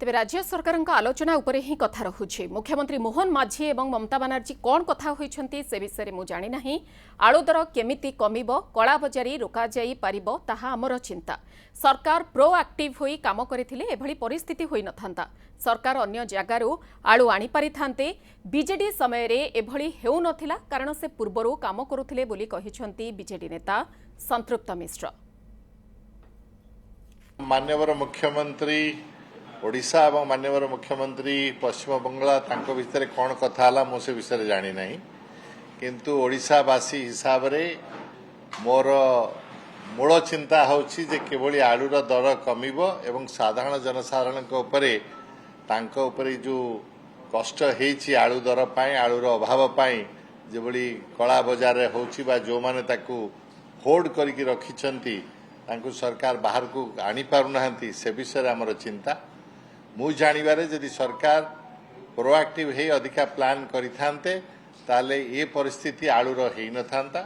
तेज राज्य सरकार आलोचना उपरे ही कथा रहुछि। मुख्यमंत्री मोहन माझी एवं ममता बानार्जी कौन कथा होइछन्ति से विषय में जानी नहीं। आलु दर केमिति कमिबो, कला बजारी रोका जाई पारिबो ताहा हमर चिंता। सरकार प्रोएक्टिव होई काम करिथिले एभली परिस्थिति होई नथांता। सरकार अन्य जगारू आलु आनी पारिथांते। बीजेडी समय रे एभली हेउ नथिला कारण से पूर्वरु काम करुथिले बोली कहिछन्ति बीजेडी नेता संतृप्त मिश्र। माननीय मुख्यमंत्री ओडिशा और माननीय मुख्यमंत्री पश्चिम बंगाल तांको भितर कौन कथा है मुझे विषय जानी ना किंतु ओडिशावासी हिसाब रे मोर मूल चिंता होची जे केवली आलूर दर कमिबो एवं साधारण जनसाधारण उपरे जो कष्ट होईची आलू दर पाई आलूर अभाव पाई जेभली कला बजार होची बा जो माने ताकू होल्ड करके रखिछंती तांको सरकार बाहर को आनी पारुना से विषय आमर चिंता। मु जानिबारे जदि सरकार प्रोएक्टिव हे अधिका प्लान करिथांते ताले ये परिस्थिति आलूर हेई न थांता।